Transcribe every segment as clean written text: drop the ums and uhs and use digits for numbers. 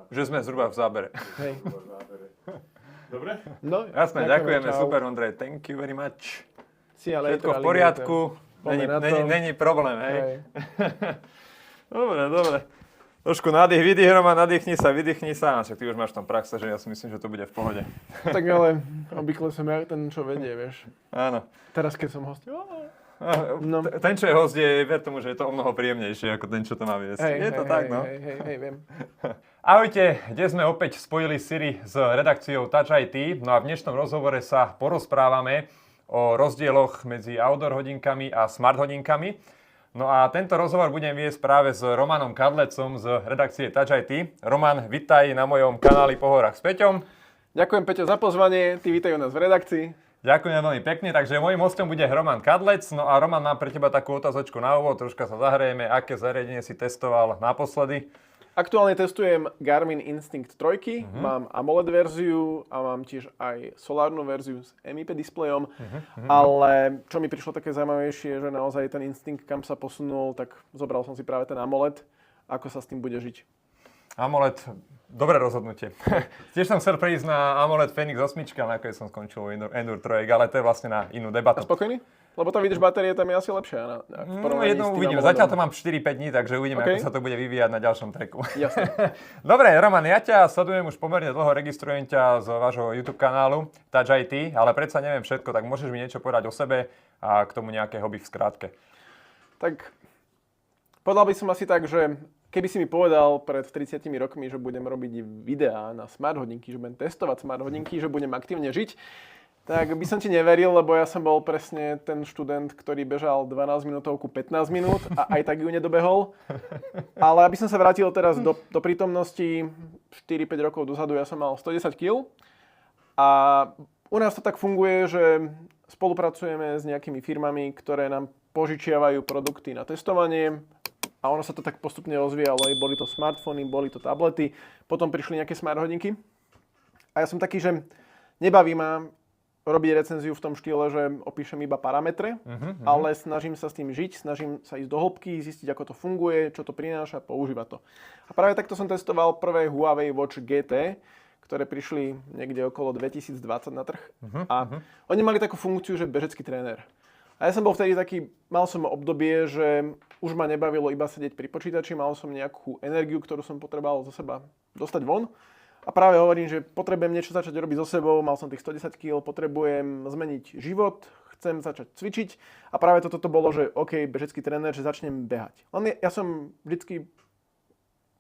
že sme zhruba v zábere. Hej. Dobre? No, Jasné, ďakujeme, super, Ondrej. Thank you very much. Všetko v poriadku. Není problém, hej. Dobre. Trošku vydych, Roman, nadýchni sa. Však ty už máš tam praxe, že ja si myslím, že to bude v pohode. Tak ale obvykle som ja ten, čo vedie, vieš. Áno. Teraz, keď som host... No. Ten, čo je host, ver tomu, že je to o mnoho príjemnejšie, ako ten, čo to má viesť. Je to tak, no? Hej, viem. Ahojte, kde sme opäť spojili Siri s redakciou Touch IT. No a v dnešnom rozhovore sa porozprávame o rozdieloch medzi outdoor hodinkami a smart hodinkami. No a tento rozhovor budem viesť práve s Romanom Kadlecom z redakcie Touch IT. Roman, vitaj na mojom kanáli Po horách s Peťom. Ďakujem, Peťo, za pozvanie. Ty vítaj u nás v redakcii. Ďakujem veľmi pekne, takže môjim hostom bude Roman Kadlec. No a Roman, mám pre teba takú otázočku na úvod, troška sa zahrejeme. Aké zariadenie si testoval naposledy? Aktuálne testujem Garmin Instinct 3, mám AMOLED verziu a mám tiež aj solárnu verziu s MIP displejom, ale čo mi prišlo také zaujímavejšie, že naozaj ten Instinct, kam sa posunul, tak zobral som si práve ten AMOLED, ako sa s tým bude žiť. AMOLED, dobré rozhodnutie. Tiež som chcel prejsť na AMOLED Fenix 8, ale nakoniec som skončil u Endure 3, ale to je vlastne na inú debatu. A spokojný? Lebo tá výdrž batérie tam je asi lepšia. Jednou uvidím. Zatiaľ to mám 4-5 dní, takže uvidíme, ako sa to bude vyvíjať na ďalšom tracku. Jasne. Dobre, Roman, ja ťa sledujem už pomerne dlho, registrujem ťa z vášho YouTube kanálu Touch IT, ale predsa neviem všetko, tak môžeš mi niečo povedať o sebe a k tomu nejaké hobby v skrátke. Tak povedal by som asi tak, že keby si mi povedal pred 30 rokmi, že budem robiť videá na smart hodinky, že budem testovať smart hodinky, že budem aktívne žiť, tak by som ti neveril, lebo ja som bol presne ten študent, ktorý bežal 12 minútovku 15 minút a aj tak ju nedobehol. Ale aby som sa vrátil teraz do prítomnosti, 4-5 rokov dozadu ja som mal 110 kg a u nás to tak funguje, že spolupracujeme s nejakými firmami, ktoré nám požičiavajú produkty na testovanie a ono sa to tak postupne rozvíjalo. Boli to smartfóny, boli to tablety, potom prišli nejaké smart hodinky a ja som taký, že nebaví ma robiť recenziu v tom štýle, že opíšem iba parametre, ale snažím sa s tým žiť, snažím sa ísť do hĺbky, zistiť, ako to funguje, čo to prináša, používať to. A práve takto som testoval prvé Huawei Watch GT, ktoré prišli niekde okolo 2020 na trh. A oni mali takú funkciu, že bežecký tréner. A ja som bol vtedy taký, mal som obdobie, že už ma nebavilo iba sedieť pri počítači, mal som nejakú energiu, ktorú som potreboval zo seba dostať von. A práve hovorím, že potrebujem niečo začať robiť so sebou, mal som tých 110 kg, potrebujem zmeniť život, chcem začať cvičiť a práve toto bolo, že OK, bežecký tréner, že začnem behať. Len ja som vždycky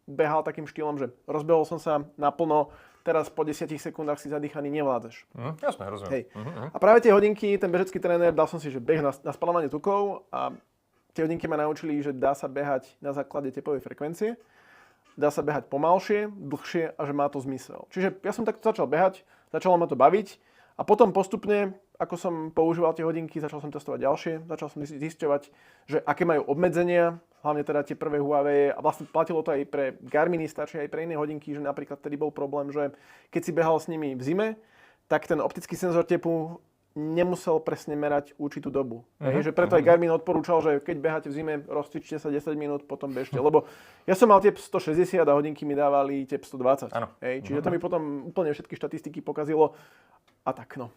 behal takým štýlom, že rozbehol som sa naplno, teraz po 10 sekundách si zadýchaný nevládzeš. Jasné, rozumiem. Hej. A práve tie hodinky, ten bežecký tréner, dal som si, že beh na spaľovanie tukov a tie hodinky ma naučili, že dá sa behať na základe tepovej frekvencie. Dá sa behať pomalšie, dlhšie a že má to zmysel. Čiže ja som takto začal behať, začalo ma to baviť a potom postupne, ako som používal tie hodinky, začal som testovať ďalšie, začal som zisťovať, že aké majú obmedzenia, hlavne teda tie prvé Huawei a vlastne platilo to aj pre Garminy, staršie aj pre iné hodinky, že napríklad tedy bol problém, že keď si behal s nimi v zime, tak ten optický senzor tepu nemusel presne merať určitú dobu. Že preto aj Garmin odporúčal, že keď beháte v zime, rozcvičte sa 10 minút, potom bežte. Lebo ja som mal tep 160 a hodinky mi dávali tep 120. Čiže to mi potom úplne všetky štatistiky pokazilo a tak no.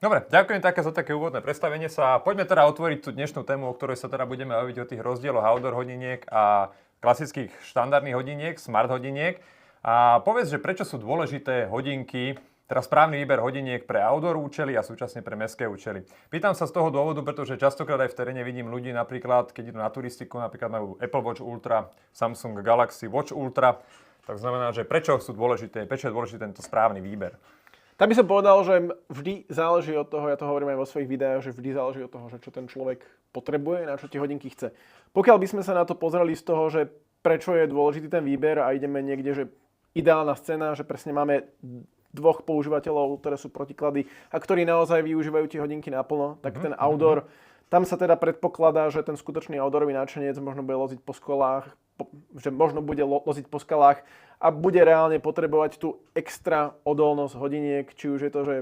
Dobre, ďakujem za také úvodné predstavenie sa. Poďme teda otvoriť tú dnešnú tému, o ktorej sa teda budeme baviť o tých rozdieloch outdoor hodiniek a klasických štandardných hodiniek, smart hodiniek. A povedz, že prečo sú dôležité hodinky, teda správny výber hodiniek pre outdoor účely a súčasne pre mestské účely. Pýtam sa z toho dôvodu, pretože častokrát aj v teréne vidím ľudí, napríklad, keď idú na turistiku, napríklad majú Apple Watch Ultra, Samsung Galaxy Watch Ultra. Tak znamená, že prečo je dôležitý tento správny výber? Tak by som povedal, že vždy záleží od toho, ja to hovorím aj vo svojich videách, že vždy záleží od toho, že čo ten človek potrebuje, na čo tie hodinky chce. Pokiaľ by sme sa na to pozreli z toho, že prečo je dôležitý ten výber a ideme niekde, že ideálna scéna, že presne máme dvoch používateľov, ktoré sú protiklady a ktorí naozaj využívajú tie hodinky naplno, tak ten outdoor, tam sa teda predpokladá, že ten skutočný outdoorový nadšenec možno bude loziť po skolách, že možno bude loziť po skalách a bude reálne potrebovať tú extra odolnosť hodiniek, či už je to, že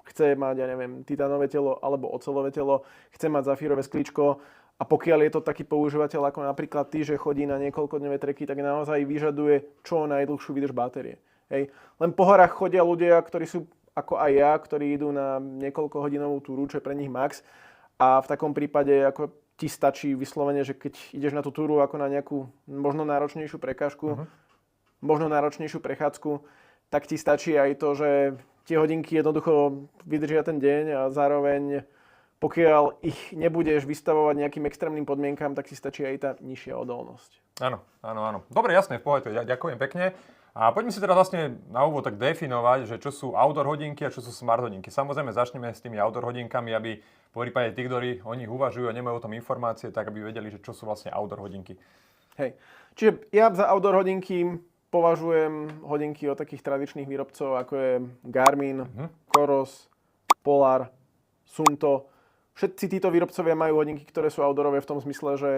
chce mať, ja neviem, titánové telo alebo oceľové telo, chce mať zafírové sklíčko A pokiaľ je to taký používateľ ako napríklad ty, že chodí na niekoľkodňové treky, tak naozaj vyžaduje čo najdlhšiu výdrž batérie. Hej. Len po horách chodia ľudia, ktorí sú ako aj ja, ktorí idú na niekoľkohodinovú túru, čo je pre nich max. A v takom prípade ako ti stačí vyslovene, že keď ideš na tú túru ako na nejakú možno náročnejšiu prekážku, možno náročnejšiu prechádzku, tak ti stačí aj to, že tie hodinky jednoducho vydržia ten deň a zároveň pokiaľ ich nebudeš vystavovať nejakým extrémnym podmienkam, tak si stačí aj tá nižšia odolnosť. Áno. Dobre, jasné, v pohode, ďakujem pekne. A poďme si teda vlastne na úvod tak definovať, že čo sú outdoor hodinky a čo sú smart hodinky. Samozrejme začneme s tými outdoor hodinkami, aby po prípade tí, ktorí o nich uvažujú a nemajú o tom informácie, tak aby vedeli, že čo sú vlastne outdoor hodinky. Hej. Čiže ja za outdoor hodinky považujem hodinky od takých tradičných výrobcov, ako je Garmin, Coros, Polar, Suunto. Všetci títo výrobcovia majú hodinky, ktoré sú outdoorové v tom zmysle, že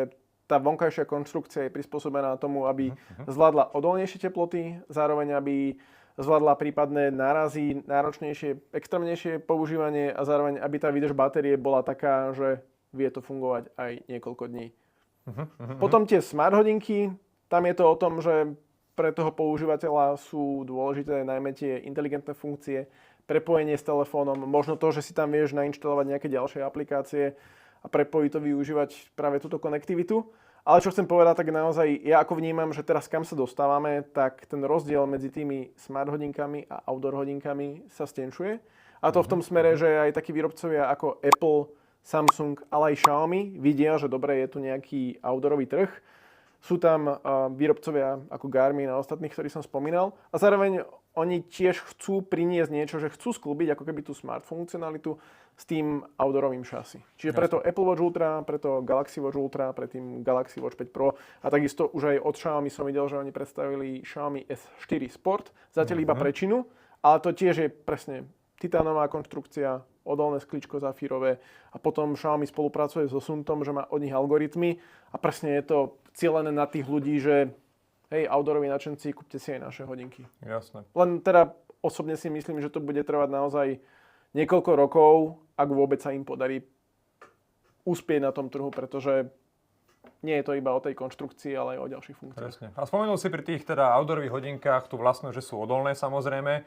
tá vonkajšia konštrukcia je prispôsobená tomu, aby zvládla odolnejšie teploty, zároveň aby zvládla prípadné nárazy, náročnejšie, extrémnejšie používanie a zároveň aby tá výdrž batérie bola taká, že vie to fungovať aj niekoľko dní. Potom tie smart hodinky, tam je to o tom, že pre toho používateľa sú dôležité najmä tie inteligentné funkcie, prepojenie s telefónom, možno to, že si tam vieš nainštalovať nejaké ďalšie aplikácie a prepojiť to využívať práve túto konektivitu. Ale čo chcem povedať, tak naozaj ja ako vnímam, že teraz kam sa dostávame, tak ten rozdiel medzi tými smart hodinkami a outdoor hodinkami sa stenšuje. A to v tom smere, že aj takí výrobcovia ako Apple, Samsung, ale aj Xiaomi vidia, že dobre, je tu nejaký outdoorový trh. Sú tam výrobcovia ako Garmin a ostatných, ktorých som spomínal. A zároveň oni tiež chcú priniesť niečo, že chcú sklúbiť ako keby tú smart funkcionalitu s tým outdoorovým šasi. Čiže preto Apple Watch Ultra, preto Galaxy Watch Ultra, predtým Galaxy Watch 5 Pro a takisto už aj od Xiaomi som videl, že oni predstavili Xiaomi S4 Sport, zatiaľ iba pre Čínu, ale to tiež je presne titánová konštrukcia, odolné sklíčko zafírové a potom Xiaomi spolupracuje so Suuntom, že má od nich algoritmy a presne je to cielené na tých ľudí, že hej, outdooroví nadšenci, kúpte si aj naše hodinky. Jasné. Len teda osobne si myslím, že to bude trvať naozaj niekoľko rokov, ak vôbec sa im podarí uspieť na tom trhu, pretože nie je to iba o tej konštrukcii, ale aj o ďalších funkciách. Presne. A spomenul si pri tých teda outdoorových hodinkách tú vlastnosť, že sú odolné samozrejme.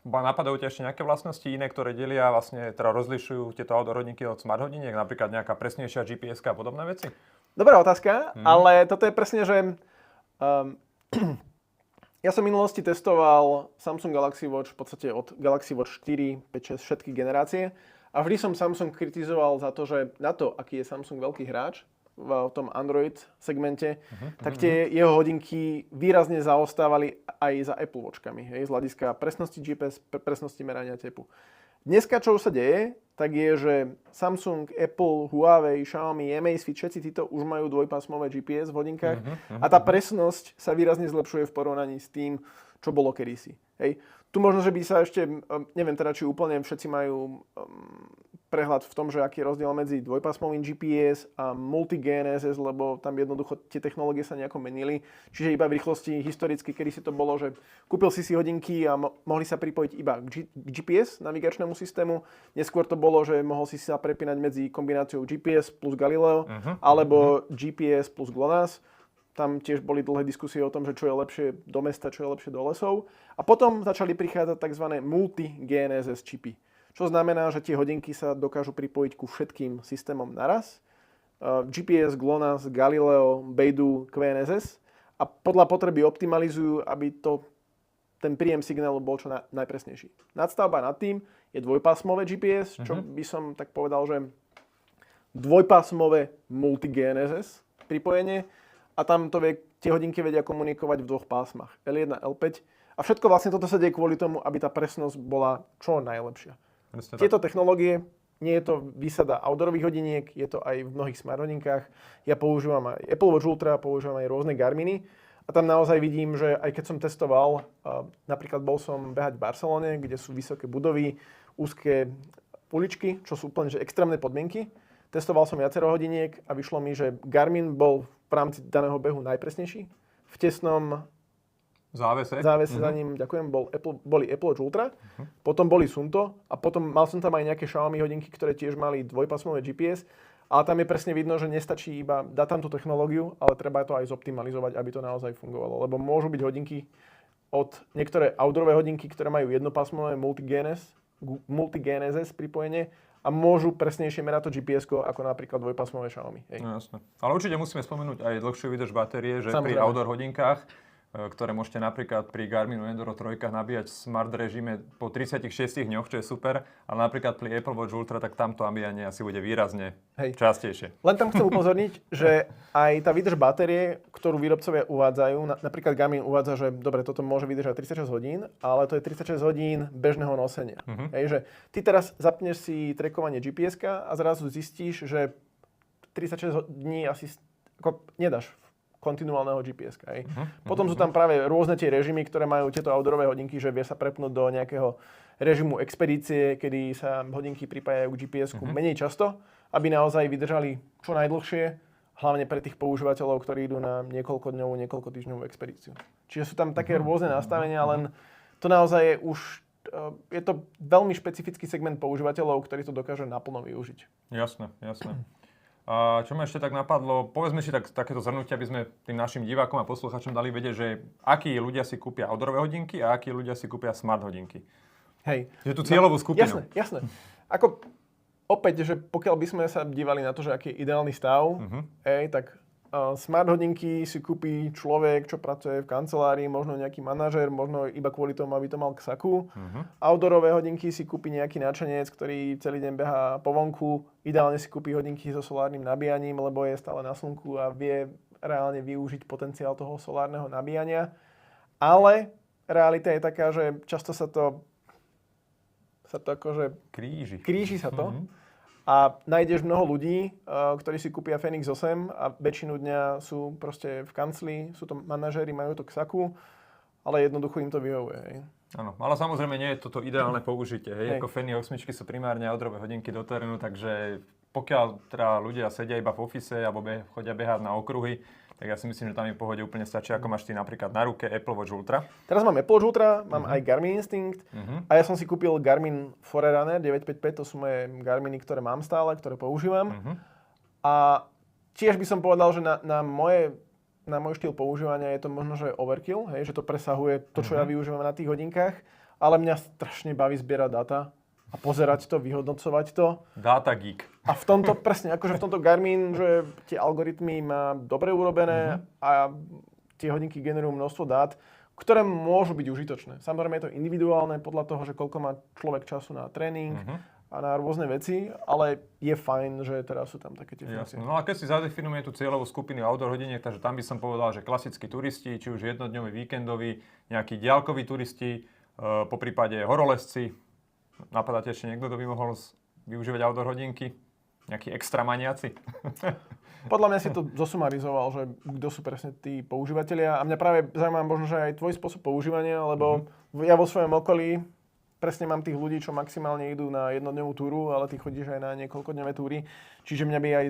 Napadajú ti ešte nejaké vlastnosti iné, ktoré delia vlastne teda rozlišujú tieto outdoor hodinky od smart hodiniek, napríklad nejaká presnejšia GPS-ka a podobné veci? Dobrá otázka, ale toto je presne, že ja som v minulosti testoval Samsung Galaxy Watch v podstate od Galaxy Watch 4, 5, 6, všetky generácie a vždy som Samsung kritizoval za to, že na to, aký je Samsung veľký hráč v tom Android segmente, tak tie jeho hodinky výrazne zaostávali aj za Apple Watchkami, hej, z hľadiska presnosti GPS, presnosti merania tepu. Dneska, čo sa deje, tak je, že Samsung, Apple, Huawei, Xiaomi, Amazfit, všetci títo už majú dvojpásmové GPS v hodinkách a tá presnosť sa výrazne zlepšuje v porovnaní s tým, čo bolo kedysi. Hej. Tu možno, že by sa ešte, neviem teda, či úplne všetci majú prehľad v tom, že aký je rozdiel medzi dvojpásmovým GPS a multi-GNSS, lebo tam jednoducho tie technológie sa nejako menili. Čiže iba v rýchlosti historicky, kedy si to bolo, že kúpil si hodinky a mohli sa pripojiť iba k GPS navigačnému systému. Neskôr to bolo, že mohol si sa prepínať medzi kombináciou GPS plus Galileo alebo GPS plus GLONASS. Tam tiež boli dlhé diskusie o tom, že čo je lepšie do mesta, čo je lepšie do lesov. A potom začali prichádzať tzv. Multi-GNSS čipy. Čo znamená, že tie hodinky sa dokážu pripojiť ku všetkým systémom naraz. GPS, GLONASS, Galileo, Beidou, QNSS. A podľa potreby optimalizujú, aby ten príjem signálu bol čo najpresnejší. Nadstavba nad tým je dvojpásmové GPS, čo by som tak povedal, že dvojpásmové multi-GNSS pripojenie. A tam tie hodinky vedia komunikovať v dvoch pásmach, L1 a L5. A všetko vlastne toto sa deje kvôli tomu, aby tá presnosť bola čo najlepšia. Tieto technológie, nie je to výsada outdoorových hodiniek, je to aj v mnohých smart hodinkách. Ja používam aj Apple Watch Ultra, používam aj rôzne Garminy. A tam naozaj vidím, že aj keď som testoval, napríklad bol som behať v Barcelone, kde sú vysoké budovy, úzke uličky, čo sú úplne že extrémne podmienky. Testoval som viacero hodiniek a vyšlo mi, že Garmin bol v rámci daného behu najpresnejší. V tesnom závese za ním, ďakujem, boli Apple Watch Ultra, potom boli Suunto a potom mal som tam aj nejaké Xiaomi hodinky, ktoré tiež mali dvojpásmové GPS, Ale tam je presne vidno, že nestačí iba dať tam tú technológiu, ale treba to aj zoptimalizovať, aby to naozaj fungovalo. Lebo môžu byť hodinky od niektoré outdoorové hodinky, ktoré majú jednopásmové multi-GNSS pripojenie a môžu presnejšie merať to GPS-ko ako napríklad dvojpásmové Xiaomi. Hej. No, jasné. Ale určite musíme spomenúť aj dlhšiu výdrž batérie, že pri Samozrejme. outdoor hodinkách, ktoré môžete napríklad pri Garminu Enduro 3 nabíjať v smart režime po 36 dňoch, čo je super, ale napríklad pri Apple Watch Ultra, tak tamto nabíjanie asi bude výrazne častejšie. Len tam chcem upozorniť, že aj tá výdrž batérie, ktorú výrobcovia uvádzajú, napríklad Garmin uvádza, že dobre, toto môže vydržať 36 hodín, ale to je 36 hodín bežného nosenia. Hej, že ty teraz zapneš si trackovanie GPS-ka a zrazu zistíš, že 36 dní asi ako nedáš kontinuálneho GPS-ka. Potom sú tam práve rôzne tie režimy, ktoré majú tieto outdoorové hodinky, že vie sa prepnúť do nejakého režimu expedície, kedy sa hodinky pripájajú k GPS-ku menej často, aby naozaj vydržali čo najdlhšie, hlavne pre tých používateľov, ktorí idú na niekoľkodňovú, niekoľkotýždňovú expedíciu. Čiže sú tam také rôzne nastavenia, len to naozaj je už je to veľmi špecifický segment používateľov, ktorí to dokážu naplno využiť. Jasné. A čo ma ešte tak napadlo, povedzme si takéto zhrnutie, aby sme tým našim divákom a poslucháčom dali vedieť, že akí ľudia si kúpia outdoorové hodinky a akí ľudia si kúpia smart hodinky. Hej. Že tú cieľovú skupinu. Jasné. Ako opäť, že pokiaľ by sme sa dívali na to, že aký je ideálny stav, tak smart hodinky si kúpi človek, čo pracuje v kancelárii, možno nejaký manažér, možno iba kvôli tomu, aby to mal k saku. Outdoorové hodinky si kúpi nejaký nadšenec, ktorý celý deň behá po vonku. Ideálne si kúpi hodinky so solárnym nabíjaním, lebo je stále na slnku a vie reálne využiť potenciál toho solárneho nabíjania. Ale realita je taká, že často sa to akože kríži sa to. A nájdeš mnoho ľudí, ktorí si kúpia Fenix 8 a väčšinu dňa sú proste v kancli, sú to manažéri, majú to k saku, ale jednoducho im to vyhovuje. Hej. Áno, ale samozrejme nie je toto ideálne použitie. Hej. Ako Fenix 8 sú primárne outdoorové hodinky do terénu, takže pokiaľ teda ľudia sedia iba v office alebo chodia behať na okruhy, tak ja si myslím, že tam im v pohode úplne stačí, ako máš ty napríklad na ruke Apple Watch Ultra. Teraz mám Apple Watch Ultra, mám aj Garmin Instinct a ja som si kúpil Garmin Forerunner 955, to sú moje Garminy, ktoré mám stále, ktoré používam. A tiež by som povedal, že na môj štýl používania je to možno, že overkill, hej, že to presahuje to, čo ja využívam na tých hodinkách, ale mňa strašne baví zbierať dáta a pozerať to, vyhodnocovať to. Data geek. A v tomto presne, akože v tomto Garmin, že tie algoritmy má dobre urobené a tie hodinky generujú množstvo dát, ktoré môžu byť užitočné. Samozrejme je to individuálne podľa toho, že koľko má človek času na tréning a na rôzne veci, ale je fajn, že teraz sú tam také tie funkcie. No a keď si zadefinujeme tú cieľovú skupinu outdoor hodiniek, takže tam by som povedal, že klasickí turisti, či už jednodňoví, víkendoví, nejakí diaľkoví turisti, poprípade horolezci. Napadáte ešte niekto, kto by mohol využívať outdoor hodinky? Nejakí extramaniaci? Podľa mňa si to zosumarizoval, že kto sú presne tí používatelia. A mňa práve zaujíma možno, že aj tvoj spôsob používania, lebo ja vo svojom okolí presne mám tých ľudí, čo maximálne idú na jednodňovú túru, ale ty chodíš aj na niekoľkodňové túry. Čiže mňa by aj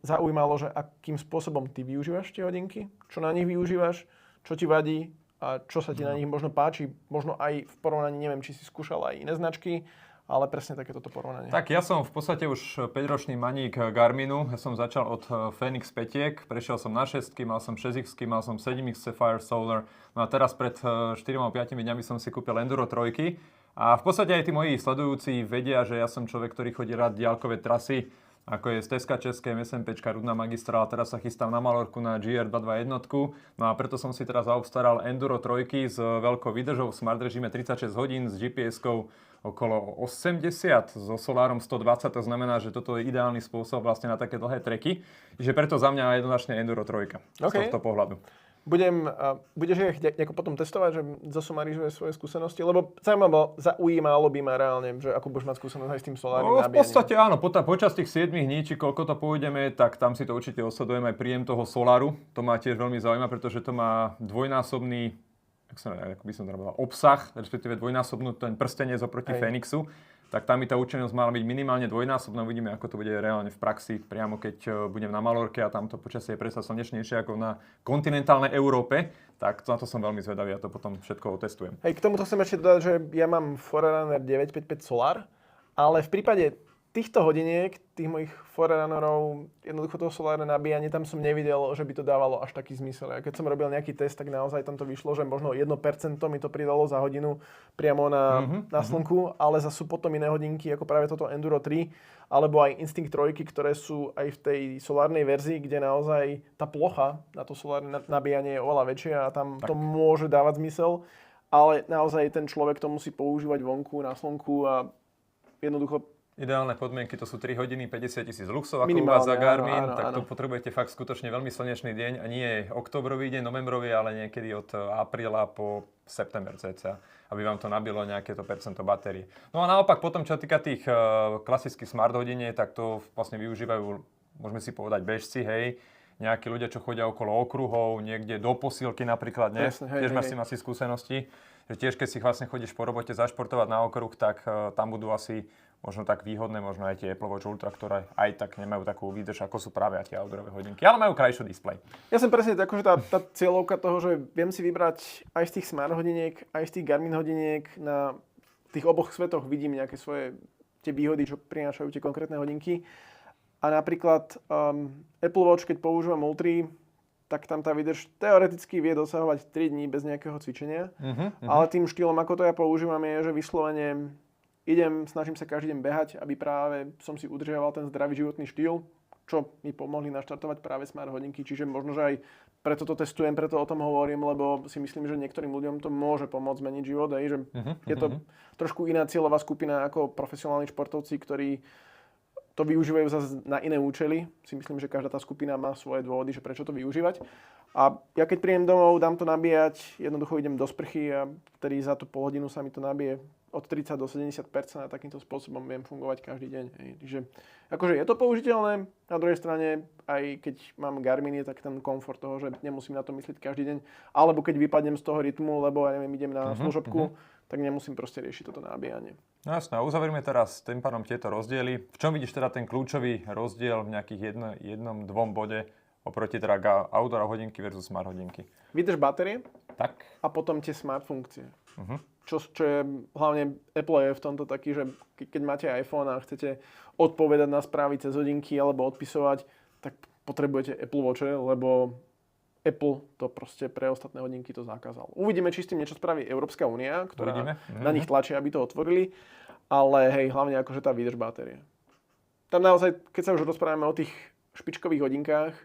zaujímalo, že akým spôsobom ty využívaš tie hodinky, čo na nich využívaš, čo ti vadí a čo sa ti na nich možno páči, možno aj v porovnaní, neviem, či si skúšal aj iné značky, ale presne takéto porovnanie. Tak ja som v podstate už 5-ročný maník Garminu. Ja som začal od Fenix 5, prešiel som na 6, mal som 6X, mal som 7X Sapphire Solar. No a teraz pred 4-5 dňami som si kúpil Enduro 3. A v podstate aj tí moji sledujúci vedia, že ja som človek, ktorý chodí rád diaľkové trasy, ako je Stezka České, SMPčka, Rudná magistrála, teraz sa chystám na Malorku na GR221. No a preto som si teraz zaobstaral Enduro 3 s veľkou výdržou v smart režime 36 hodín s GPS-kou okolo 80, so solárom 120, to znamená, že toto je ideálny spôsob vlastne na také dlhé treky. Čiže preto za mňa jednoznačne Enduro 3 z tohto pohľadu. Budeš ich nejako potom testovať, že zosumarizuje svoje skúsenosti? Lebo zaujímalo by ma reálne, že ako budeš mať skúsenosť aj s tým solárnym nabíjaním. V podstate áno, počas tých 7 dní, či koľko to pôjdeme, tak tam si to určite osledujem aj príjem toho soláru. To ma tiež veľmi zaujíma, pretože to má dvojnásobný obsah, respektíve dvojnásobnú ten prstenec oproti Fenixu. Tak tam by tá účinnosť mala byť minimálne dvojnásobná. Uvidíme, ako to bude reálne v praxi, priamo keď budem na Malorke a tamto počasie je predsa slnečnejšie ako na kontinentálnej Európe. Tak na to som veľmi zvedavý a to potom všetko otestujem. Hej, k tomuto chcem ešte dodať, že ja mám Forerunner 955 Solar, ale v prípade týchto hodiniek, tých mojich Forerunnerov, jednoducho toho solárne nabíjanie, tam som nevidel, že by to dávalo až taký zmysel. A keď som robil nejaký test, tak naozaj tam to vyšlo, že možno 1% mi to pridalo za hodinu priamo na slnku, ale zase sú potom iné hodinky, ako práve toto Enduro 3, alebo aj Instinct 3, ktoré sú aj v tej solárnej verzii, kde naozaj tá plocha na to solárne nabíjanie je oveľa väčšia a tam to môže dávať zmysel, ale naozaj ten človek to musí používať vonku, na slnku a jednoducho Ideálne podmienky to sú 3 hodiny, 50 000 luxov, ako minimálne, uvádza Garmin, áno, tak to áno. potrebujete fakt skutočne veľmi slnečný deň a nie októbrový deň, novembrový, ale niekedy od apríla po september cca, aby vám to nabilo nejaké to percento batérie. No a naopak potom, čo týka tých klasických smart hodiniek, tak to vlastne využívajú, môžeme si povedať, bežci, hej, nejakí ľudia, čo chodia okolo okruhov, niekde do posilky napríklad, ne? Presne, hej, Tiež máš s tým asi skúsenosti, že tiež keď si vlastne chodíš po robote zašportovať na okruh, tak tam budú asi možno tak výhodné, možno aj tie Apple Watch Ultra, ktoré aj tak nemajú takú výdrž, ako sú práve tie outdoorové hodinky, ale majú krajšiu displej. Ja som presne tak, že tá cieľovka toho, že viem si vybrať aj z tých smart hodiniek, aj z tých Garmin hodiniek, na tých oboch svetoch vidím nejaké svoje tie výhody, čo prinášajú tie konkrétne hodinky. A napríklad Apple Watch, keď používam Ultra, tak tam tá výdrž teoreticky vie dosahovať 3 dní bez nejakého cvičenia. Ale tým štýlom, ako to ja používam, je, že vyslovene snažím sa každý deň behať, aby práve som si udržiaval ten zdravý životný štýl, čo mi pomohli naštartovať práve smart hodinky. Čiže možno, že aj preto to testujem, preto o tom hovorím, lebo si myslím, že niektorým ľuďom to môže pomôcť zmeniť život. Že je to trošku iná cieľová skupina ako profesionálni športovci, ktorí to využívajú zase na iné účely. Si myslím, že každá tá skupina má svoje dôvody, že prečo to využívať. A ja keď prídem domov, dám to nabíjať, jednoducho idem do sprchy a vtedy za tú pol hodinu sa mi to nabije od 30 do 70% a takýmto spôsobom viem fungovať každý deň. Takže akože je to použiteľné, na druhej strane aj keď mám Garminy, tak ten komfort toho, že nemusím na to myslieť každý deň, alebo keď vypadnem z toho rytmu, lebo ja neviem, idem na služobku, tak nemusím proste riešiť toto nabíjanie. No jasné, a uzavrieme teraz tým pádom tieto rozdiely. V čom vidíš teda ten kľúčový rozdiel v nejakých jednom, dvom bode oproti teda outdoor hodinky versus smart hodinky? Vydrž batérie Tak. a potom tie smart funkcie. Čo je hlavne Apple je v tomto taký, že keď máte iPhone a chcete odpovedať na správy cez hodinky alebo odpisovať, tak potrebujete Apple Watch, lebo Apple to proste pre ostatné hodinky to zakázal. Uvidíme, či s tým niečo spraví Európska únia, ktorá na nich tlačí, aby to otvorili, ale hej, hlavne akože tá výdrž batérie. Tam naozaj, keď sa už rozprávame o tých špičkových hodinkách,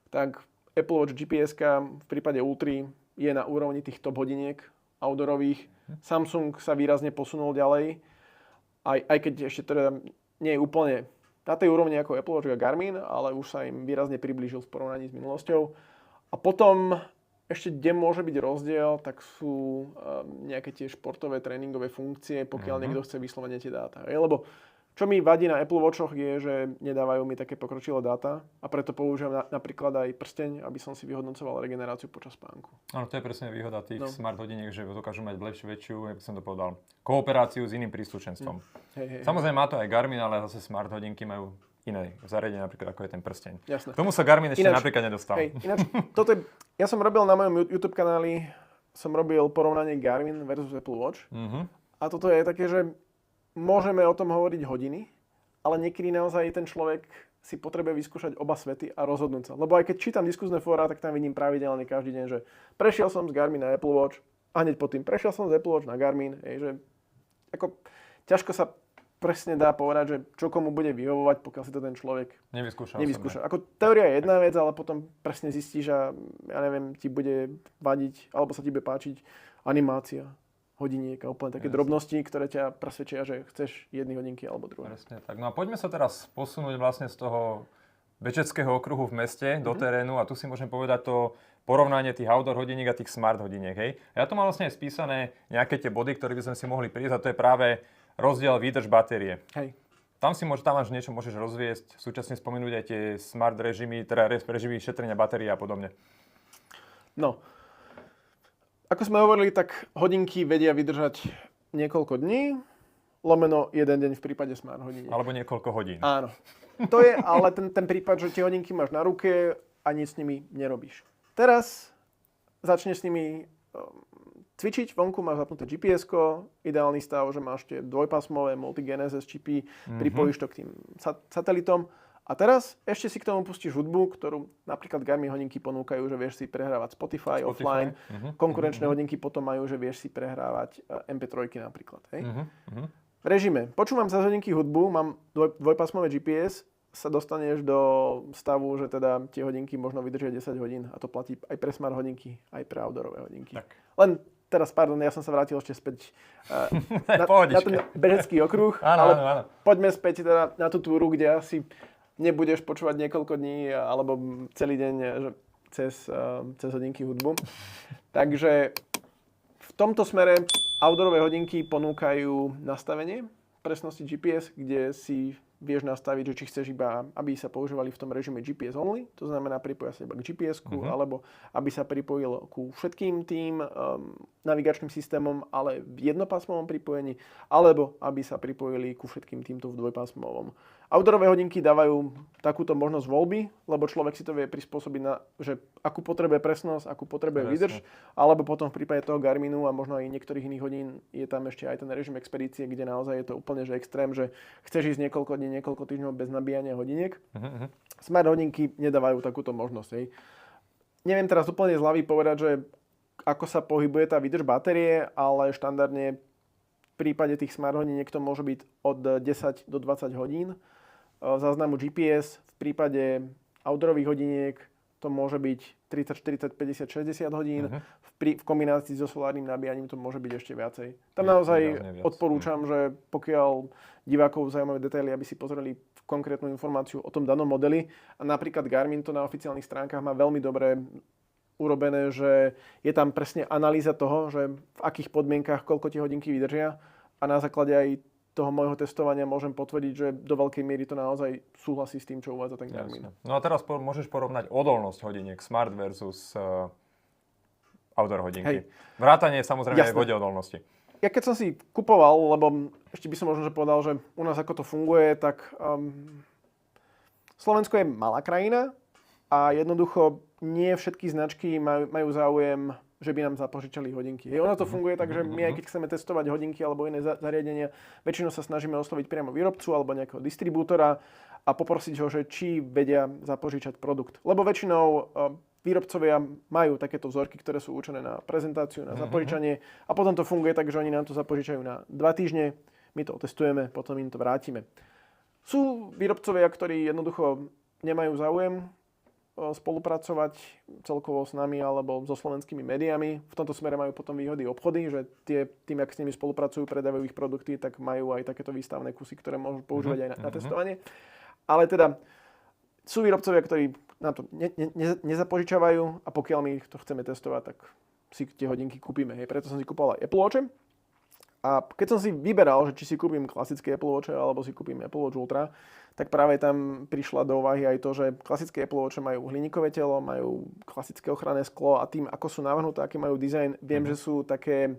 tak Apple Watch GPS-ka v prípade Ultra je na úrovni tých top hodiniek outdoorových. Samsung sa výrazne posunul ďalej, aj keď ešte teda nie je úplne na tej úrovni ako Apple Watch a Garmin, ale už sa im výrazne priblížil v porovnaní s minulosťou. A potom ešte, kde môže byť rozdiel, tak sú nejaké tie športové, tréningové funkcie, pokiaľ niekto chce vyslovene tie dáta. Lebo čo mi vadí na Apple Watchoch je, že nedávajú mi také pokročilé dáta a preto používam napríklad aj prsteň, aby som si vyhodnocoval regeneráciu počas spánku. Áno, to je presne výhoda tých smart hodiniek, že dokážu mať väčšiu, jak by som to povedal, kooperáciu s iným príslušenstvom. Samozrejme má to aj Garmin, ale zase smart hodinky majú iné zariadenie, napríklad ako je ten prsteň. Jasné. K tomu sa Garmin ešte napríklad nedostal. Ináč, ja som robil na mojom YouTube kanáli, porovnanie Garmin versus Apple Watch. A toto je také, že môžeme o tom hovoriť hodiny, ale niekedy naozaj ten človek si potrebuje vyskúšať oba svety a rozhodnúť sa. Lebo aj keď čítam diskuzné fóra, tak tam vidím pravidelne každý deň, že prešiel som z Garmin na Apple Watch a hneď potom prešiel som z Apple Watch na Garmin. Že ako ťažko sa presne dá povedať, že čo komu bude vyhovovať, pokiaľ si to ten človek nevyskúša. Ako teória je jedna vec, ale potom presne zistíš, že ja neviem, ti bude vadiť, alebo sa ti bude páčiť animácia hodiniek a úplne také drobnosti, ktoré ťa presvedčia, že chceš jedny hodinky alebo druhé. Presne tak. No a poďme sa teraz posunúť vlastne z toho bežeckého okruhu v meste do terénu a tu si môžem povedať to porovnanie tých outdoor hodiniek a tých smart hodiniek. Hej? Ja tu mám vlastne spísané nejaké tie body, ktoré by sme si mohli prísť a to je práve rozdiel výdrž batérie. Hej. Tam máš niečo môžeš rozviesť, súčasne spomenúť aj tie smart režimy, teda režimy šetrenia batérie a podobne. No, ako sme hovorili, tak hodinky vedia vydržať niekoľko dní, lomeno jeden deň v prípade smart hodiniek. Alebo niekoľko hodín. Áno. To je ale ten prípad, že tie hodinky máš na ruke a nič s nimi nerobíš. Teraz začneš s nimi cvičiť, vonku máš zapnuté GPS-ko, ideálny stav, že máš tie dvojpásmové multi-GNSS čipy, pripojíš to k tým satelitom. A teraz ešte si k tomu pustíš hudbu, ktorú napríklad Garmin hodinky ponúkajú, že vieš si prehrávať Spotify. Offline. Konkurenčné hodinky potom majú, že vieš si prehrávať MP3 napríklad. Hej? V režime počúvam cez hodinky hudbu, mám dvojpásmové GPS, sa dostaneš do stavu, že teda tie hodinky možno vydržia 10 hodín a to platí aj pre smart hodinky, aj pre outdoorové hodinky. Tak. Len teraz, pardon, ja som sa vrátil ešte späť na ten bežecký okruh, ale poďme späť teda na tú túru, kde asi nebudeš počúvať niekoľko dní alebo celý deň cez hodinky hudbu. Takže v tomto smere outdoorové hodinky ponúkajú nastavenie presnosti GPS, kde si vieš nastaviť, že či chceš iba, aby sa používali v tom režime GPS only, to znamená pripoja sa iba k GPS-ku, alebo aby sa pripojil ku všetkým tým navigačným systémom, ale v jednopásmovom pripojení, alebo aby sa pripojili ku všetkým týmto v dvojpásmovom. Outdoorové hodinky dávajú takúto možnosť voľby, lebo človek si to vie prispôsobiť na, že akú potrebuje presnosť, akú potrebuje výdrž, alebo potom v prípade toho Garminu a možno aj niektorých iných hodín je tam ešte aj ten režim expedície, kde naozaj je to úplne že extrém, že chceš ísť niekoľko dní, niekoľko týždňov bez nabíjania hodiniek. Smart hodinky nedávajú takúto možnosť. Hej. Neviem teraz úplne z hlavy povedať, že ako sa pohybuje tá výdrž batérie, ale štandardne v prípade tých smart hodiniek to môže byť od 10 do 20 hodín. Záznamu GPS v prípade outdoorových hodiniek to môže byť 30, 40, 50, 60 hodín. V kombinácii so solárnym nabíjaním to môže byť ešte viacej. Tam naozaj odporúčam, že pokiaľ divákov zaujímavé detaily, aby si pozreli konkrétnu informáciu o tom danom modeli. A napríklad Garmin to na oficiálnych stránkach má veľmi dobre urobené, že je tam presne analýza toho, že v akých podmienkach koľko tie hodinky vydržia a na základe aj toho môjho testovania môžem potvrdiť, že do veľkej miery to naozaj súhlasí s tým, čo uvádza ten Garmin. No a teraz môžeš porovnať odolnosť hodiniek Smart versus outdoor hodinky. Vrátanie samozrejme aj vodeodolnosti. Ja keď som si kupoval, lebo ešte by som možno že povedal, že u nás ako to funguje, tak Slovensko je malá krajina a jednoducho nie všetky značky majú záujem, že by nám zapožičali hodinky. Ono to funguje tak, že my aj keď chceme testovať hodinky alebo iné zariadenia, väčšinou sa snažíme osloviť priamo výrobcu alebo nejakého distribútora a poprosiť ho, že či vedia zapožičať produkt. Lebo väčšinou výrobcovia majú takéto vzorky, ktoré sú určené na prezentáciu, na zapožičanie a potom to funguje tak, že oni nám to zapožičajú na 2 týždne, my to otestujeme, potom im to vrátime. Sú výrobcovia, ktorí jednoducho nemajú záujem spolupracovať celkovo s nami alebo so slovenskými médiami. V tomto smere majú potom výhody obchody, že tým, ak s nimi spolupracujú, predávajú ich produkty, tak majú aj takéto výstavné kusy, ktoré môžu používať aj na testovanie. Ale teda sú výrobcovia, ktorí nám to nezapožičavajú a pokiaľ my to chceme testovať, tak si tie hodinky kúpime. Preto som si kúpal Apple Watch. A keď som si vyberal, že či si kúpim klasické Apple Watch alebo si kúpim Apple Watch Ultra, tak práve tam prišla do úvahy aj to, že klasické Apple Watch majú hliníkové telo, majú klasické ochranné sklo a tým, ako sú navrhnuté, aký majú dizajn, viem, že sú také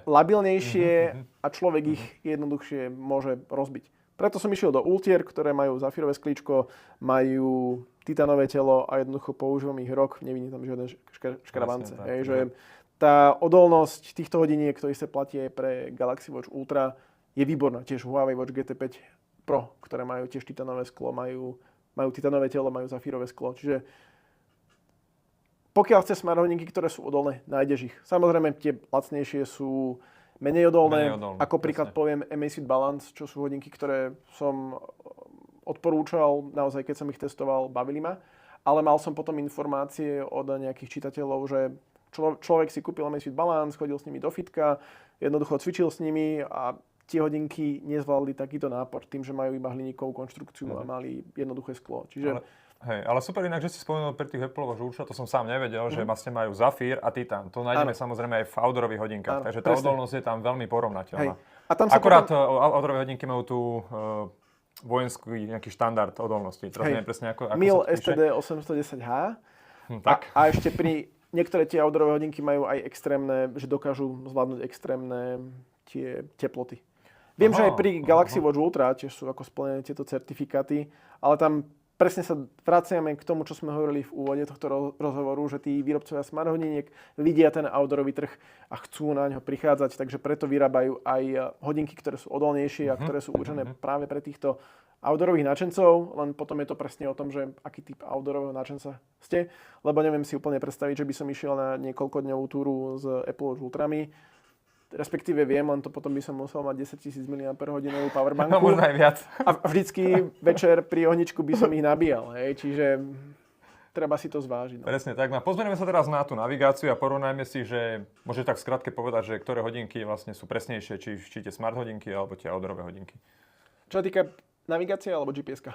labilnejšie a človek ich jednoduchšie môže rozbiť. Preto som išiel do Ultier, ktoré majú zafírové sklíčko, majú titanové telo a jednoducho používam ich rok, nevidím tam žiadne škrabance. Že tá odolnosť týchto hodiniek, ktorý sa platí aj pre Galaxy Watch Ultra, je výborná. Tiež Huawei Watch GT5 Pro, ktoré majú tiež titanové sklo, majú titanové telo, majú zafírové sklo. Čiže pokiaľ chceš smart hodinky, ktoré sú odolné, nájdeš ich. Samozrejme, tie lacnejšie sú menej odolné. Ako príklad poviem Amazfit Balance, čo sú hodinky, ktoré som odporúčal, naozaj keď som ich testoval, bavili ma. Ale mal som potom informácie od nejakých čitateľov, že človek si kúpil Amazfit Balance, chodil s nimi do fitka, jednoducho cvičil s nimi a tie hodinky nezvládli takýto nápor tým, že majú iba hliníkovú konštrukciu a mali jednoduché sklo. Čiže ale super inak, že si spomenul pri tých Apple Watch Ultra, to som sám nevedel, že vlastne majú zafír a titán. To nájdeme samozrejme aj v outdoorových hodinkách, takže tá odolnosť je tam veľmi porovnateľná. Akurát outdoorové hodinky majú tú vojenský nejaký štandard odolnosti. Teraz neviem presne ako MIL STD 810H. A ešte niektoré tie outdoorové hodinky majú aj extrémne, že dokážu zvládnuť extrémne tie teploty. Viem, že aj pri Galaxy Watch Ultra tiež sú ako splnené tieto certifikáty, ale tam presne sa vraciame k tomu, čo sme hovorili v úvode tohto rozhovoru, že tí výrobcovia smart hodiniek vidia ten outdoorový trh a chcú na ňo prichádzať, takže preto vyrábajú aj hodinky, ktoré sú odolnejšie a ktoré sú určené práve pre týchto outdoorových nadšencov, len potom je to presne o tom, že aký typ outdoorového nadšenca ste, lebo neviem si úplne predstaviť, že by som išiel na niekoľkodňovú túru s Apple Watch Ultrami, respektíve viem, len to potom by som musel mať 10 000 mAh powerbanku. No, možno aj viac. A vždycky večer pri ohničku by som ich nabíjal, hej, čiže treba si to zvážiť. No. Presne tak. No, pozrieme sa teraz na tú navigáciu a porovnajme si, že môže tak skrátke povedať, že ktoré hodinky vlastne sú presnejšie, či tie smart hodinky alebo tie outdoorové hodinky. Čo sa týka navigácie alebo GPS-ka?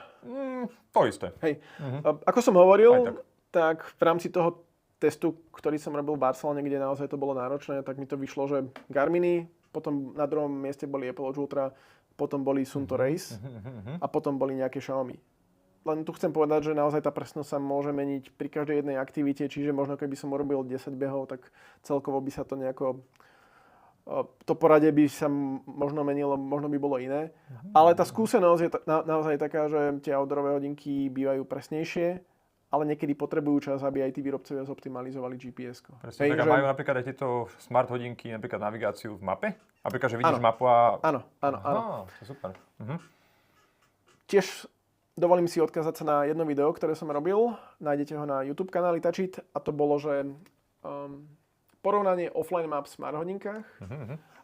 To isté. Hej, ako som hovoril, tak v rámci toho testu, ktorý som robil v Barcelone, kde naozaj to bolo náročné, tak mi to vyšlo, že Garminy, potom na druhom mieste boli Apple Watch Ultra, potom boli Sunto Race a potom boli nejaké Xiaomi. Len tu chcem povedať, že naozaj tá presnosť sa môže meniť pri každej jednej aktivite, čiže možno keby som urobil 10 behov, tak celkovo by sa to nejako... To poradie by sa možno menilo, možno by bolo iné. Ale tá skúsenosť je naozaj taká, že tie outdoorové hodinky bývajú presnejšie, ale niekedy potrebujú čas, aby aj tí výrobcovia zoptimalizovali GPS-ko. Presne, tak majú napríklad aj tieto smart hodinky, napríklad navigáciu v mape? Napríklad, že vidíš mapu a... Áno. To je super. Tiež dovolím si odkázať sa na jedno video, ktoré som robil. Nájdete ho na YouTube kanáli Touchit a to bolo, že porovnanie offline map v smart hodinkách.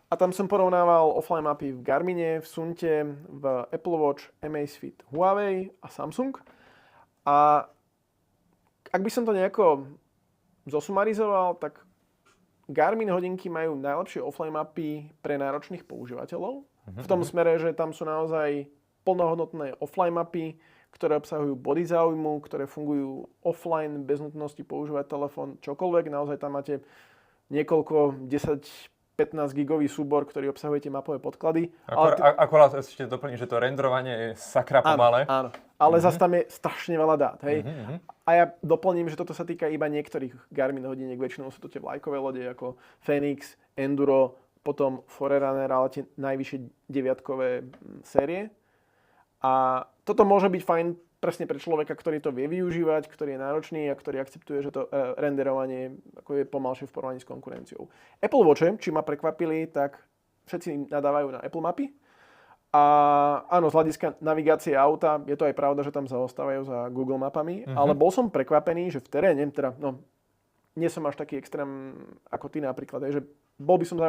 A tam som porovnával offline mapy v Garmine, v Sunte, v Apple Watch, Amazfit, Huawei a Samsung. A ak by som to nejako zosumarizoval, tak Garmin hodinky majú najlepšie offline mapy pre náročných používateľov. V tom smere, že tam sú naozaj plnohodnotné offline mapy, ktoré obsahujú body záujmu, ktoré fungujú offline bez nutnosti používať telefón, čokoľvek. Naozaj tam máte niekoľko 10-15 gigový súbor, ktorý obsahuje tie mapové podklady. Akorát ešte doplním, že to renderovanie je sakra pomalé. Áno. Ale zase tam je strašne veľa dát. Hej? A ja doplním, že toto sa týka iba niektorých Garmin hodiniek. Väčšinou sú to tie vlajkové lode ako Phoenix, Enduro, potom Forerunner, ale tie najvyššie deviatkové série. A toto môže byť fajn presne pre človeka, ktorý to vie využívať, ktorý je náročný a ktorý akceptuje, že to renderovanie ako je pomalšie v porovnaní s konkurenciou. Apple Watche, či ma prekvapili, tak všetci nadávajú na Apple mapy. A áno, z hľadiska navigácie auta je to aj pravda, že tam zaostávajú za Google mapami, ale bol som prekvapený, že v teréne, teda, nie som až taký extrém ako ty napríklad, že bol by som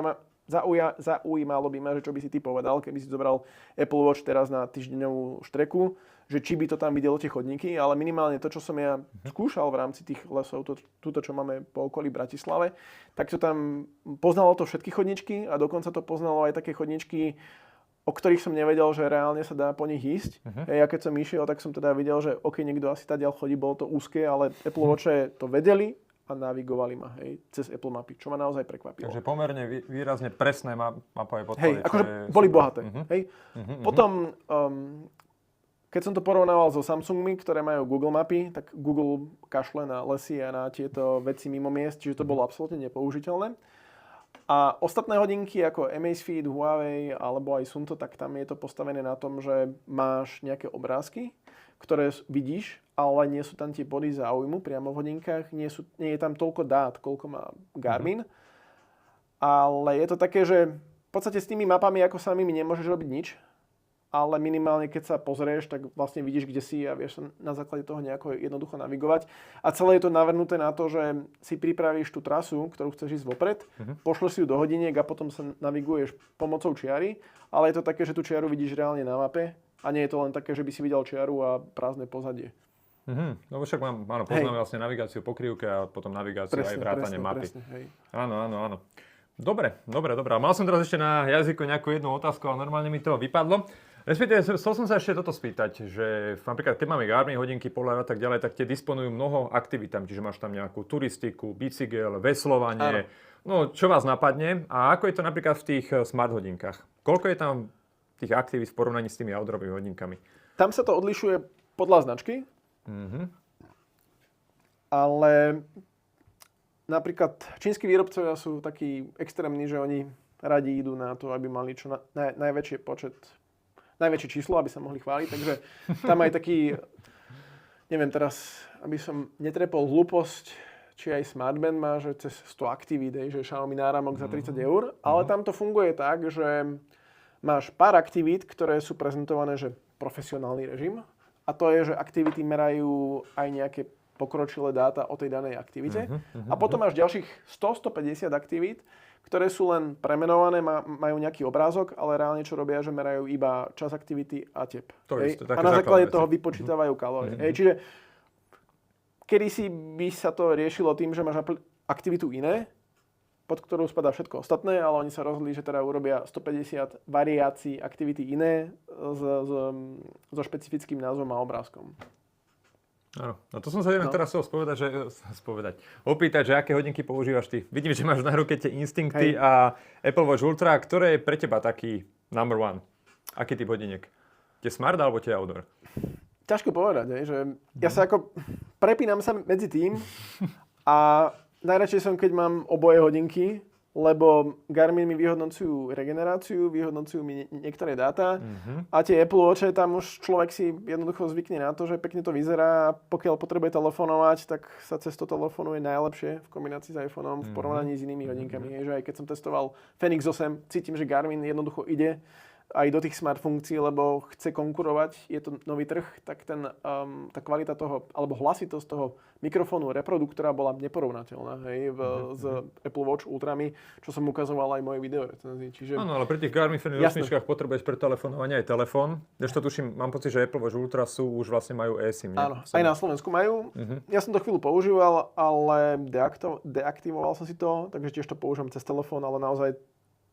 zaujímalo by ma, že čo by si ty povedal, keby si zobral Apple Watch teraz na týždňovú štreku, že či by to tam videlo tie chodníky, ale minimálne to, čo som ja skúšal v rámci tých lesov, túto, čo máme po okolí Bratislave, tak to tam poznalo to všetky chodničky a dokonca to poznalo aj také chodničky, o ktorých som nevedel, že reálne sa dá po nich ísť. Ja keď som išiel, tak som teda videl, že niekto asi tadiaľ chodí, bolo to úzke, ale Apple Watche to vedeli a navigovali ma, cez Apple mapy, čo ma naozaj prekvapilo. Takže pomerne výrazne presné mapové podklady. Akože boli bohaté. Potom, keď som to porovnával so Samsungmi, ktoré majú Google mapy, tak Google kašle na lesy a na tieto veci mimo miest, čiže to bolo absolútne nepoužiteľné. A ostatné hodinky ako Amazfit, Huawei alebo aj Sunto, tak tam je to postavené na tom, že máš nejaké obrázky, ktoré vidíš, ale nie sú tam tie body záujmu priamo v hodinkách, nie je tam toľko dát, koľko má Garmin. Ale je to také, že v podstate s tými mapami ako samými nemôžeš robiť nič, ale minimálne keď sa pozrieš, tak vlastne vidíš, kde si a vieš sa na základe toho nejako jednoducho navigovať. A celé je to navrhnuté na to, že si pripravíš tú trasu, ktorú chceš ísť vopred, pošleš si ju do hodiniek a potom sa naviguješ pomocou čiary, ale je to také, že tú čiaru vidíš reálne na mape a nie je to len také, že by si videl čiaru a prázdne pozadie. No však poznáme vlastne navigáciu po krivke a potom navigáciu aj vrátane mapy. Áno. Dobre. Mal som teraz ešte na jazyku nejakú jednu otázku, ale normálne mi to vypadlo. Respektíve, chcel som sa ešte toto spýtať, že napríklad, keď máme Garmin hodinky, Polar a tak ďalej, tak tie disponujú mnoho aktivitám, čiže máš tam nejakú turistiku, bicykel, veslovanie, čo vás napadne a ako je to napríklad v tých smart hodinkách? Koľko je tam tých aktivít v porovnaní s tými outdoorovými hodinkami? Tam sa to odlišuje podľa značky, ale napríklad čínsky výrobcovia sú takí extrémni, že oni radi idú na to, aby mali čo najväčší číslo, aby sa mohli chváliť. Takže tam aj taký neviem teraz, aby som netrepol hlúposť, či aj Smartband má, že cez 100 aktivít, že Xiaomi náramok za 30 eur, ale tam to funguje tak, že máš pár aktivít, ktoré sú prezentované, že profesionálny režim, a to je, že aktivity merajú aj nejaké pokročilé dáta o tej danej aktivite. A potom máš ďalších 100-150 aktivít, ktoré sú len premenované, majú nejaký obrázok, ale reálne čo robia, že merajú iba čas aktivity a tep. A na základe toho vypočítavajú kalórie. Čiže kedysi by sa to riešilo tým, že máš aktivitu iné, pod ktorú spadá všetko ostatné, ale oni sa rozhodli, že teda urobia 150 variácií aktivity iné so špecifickým názvom a obrázkom. Áno, no to som sa jednak teraz chcel opýtať, že aké hodinky používaš ty. Vidím, že máš na ruke tie Instincty a Apple Watch Ultra. Ktoré je pre teba taký number one? Aký typ hodiniek? Tie Smart alebo tie Outdoor? Ťažko povedať, že ja sa prepínam sa medzi tým a najradšej som, keď mám oboje hodinky, lebo Garmin mi vyhodnocujú regeneráciu, vyhodnocujú mi niektoré dáta a tie Apple Watche, tam už človek si jednoducho zvykne na to, že pekne to vyzerá a pokiaľ potrebuje telefonovať, tak sa cez to telefonuje najlepšie v kombinácii s iPhoneom v porovnaní s inými hodinkami. Že aj keď som testoval Fenix 8, cítim, že Garmin jednoducho ide aj do tých smart funkcií, lebo chce konkurovať, je to nový trh, tak tá kvalita toho, alebo hlasitosť toho mikrofónu reproduktora bola neporovnateľná s Apple Watch Ultrami, čo som ukazoval aj v mojej videorecenzii. Čiže... Áno, ale pri tých Garmin Fenix 8 potrebuješ pre telefonovanie aj telefón. Ešte tuším, mám pocit, že Apple Watch Ultra už vlastne majú eSIM. Áno, aj na Slovensku majú. Ja som to chvíľu používal, ale deaktivoval som si to, takže tiež to používam cez telefón, ale naozaj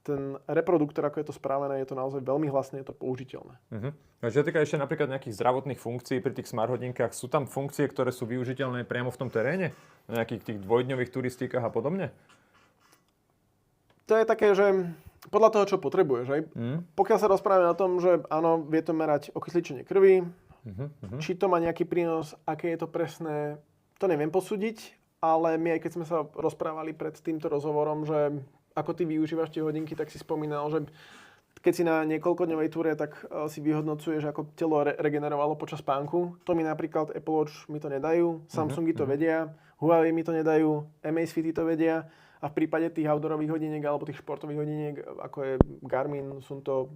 ten reproduktor, ako je to správené, je to naozaj veľmi hlasné, je to použiteľné. A čo týka ešte napríklad nejakých zdravotných funkcií pri tých smart hodinkách, sú tam funkcie, ktoré sú využiteľné priamo v tom teréne? Na nejakých tých dvojdňových turistikách a podobne? To je také, že podľa toho, čo potrebuješ. Pokiaľ sa rozprávame o tom, že áno, vie to merať okysličenie krvi, či to má nejaký prínos, aké je to presné, to neviem posúdiť, ale my aj keď sme sa rozprávali pred týmto rozhovorom, že ako ty využívaš tie hodinky, tak si spomínal, že keď si na niekoľkodňovej túre, tak si vyhodnocuješ, ako telo regenerovalo počas spánku. To mi napríklad Apple Watch mi to nedajú, Samsungy to vedia, Huawei mi to nedajú, Amazfity to vedia a v prípade tých outdoorových hodiniek alebo tých športových hodiniek, ako je Garmin, Sunto,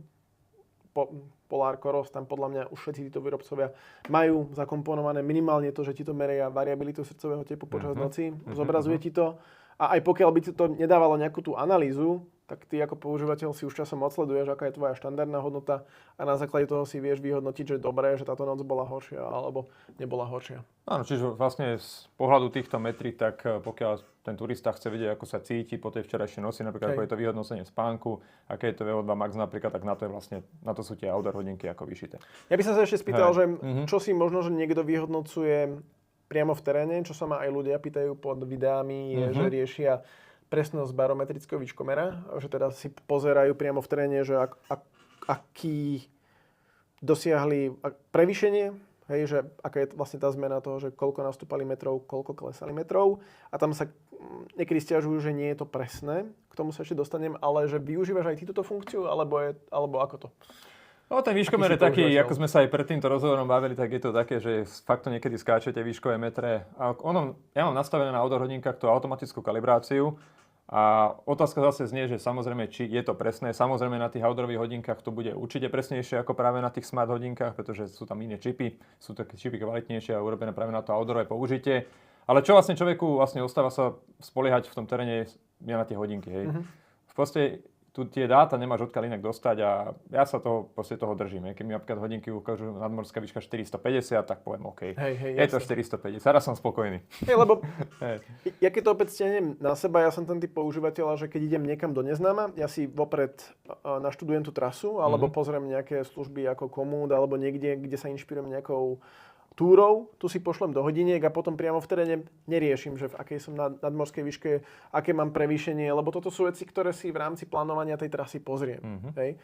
Polar, Coros, tam podľa mňa už všetci títo výrobcovia majú zakomponované minimálne to, že ti to meria variabilitu srdcového tepu počas noci, zobrazuje ti to. A aj pokiaľ by ti to nedávalo nejakú tú analýzu, tak ty ako používateľ si už časom odsleduješ, aká je tvoja štandardná hodnota a na základe toho si vieš vyhodnotiť, že dobré, že táto noc bola horšia alebo nebola horšia. Áno, čiže vlastne z pohľadu týchto metrík, tak pokiaľ ten turista chce vedieť, ako sa cíti po tej včerajšej noci, napríklad ako je to vyhodnocenie spánku, aké je to VO2 max napríklad, tak na to je vlastne, na to sú tie outdoor hodinky ako vyšité. Ja by som sa ešte spýtal, že čo si možno, že niekto vyhodnocuje priamo v teréne, čo sa ma aj ľudia pýtajú pod videami, je, že riešia presnosť barometrického výškomera, že teda si pozerajú priamo v teréne, že aký dosiahli prevýšenie, hej, že aká je vlastne tá zmena toho, že koľko nastúpali metrov, koľko klesali metrov a tam sa niekedy sťažujú, že nie je to presné, k tomu sa ešte dostanem, ale že využívaš aj ty túto funkciu, alebo ako to? No ten výškomer je taký, ako sme sa aj pred týmto rozhovorom bavili, tak je to také, že fakt to niekedy skáčete výškové metre. A ja mám nastavené na outdoor hodinkách tú automatickú kalibráciu a otázka zase znie, že samozrejme, či je to presné. Samozrejme na tých outdoorových hodinkách to bude určite presnejšie ako práve na tých smart hodinkách, pretože sú tam iné čipy, sú také čipy kvalitnejšie a urobené práve na to outdoorové použitie. Ale čo vlastne človeku vlastne ostáva sa spoliehať v tom teréne je na tie hodinky, hej. V podstate tu tie dáta nemáš odkiaľ inak dostať a ja sa toho držím. Keď mi napríklad hodinky ukážu nadmorská výška 450, tak poviem OK. Je to 450, teraz som spokojný. Lebo ja keď to opäť stiahnem na seba, ja som ten typ používateľa, že keď idem niekam do neznáma, ja si vopred naštudujem tú trasu, alebo pozriem nejaké služby ako Komoot, alebo niekde, kde sa inšpirujem nejakou túrou, tu si pošlem do hodiniek a potom priamo v teréne neriešim, že v akej som nadmorskej výške, aké mám prevýšenie, lebo toto sú veci, ktoré si v rámci plánovania tej trasy pozriem. Hej.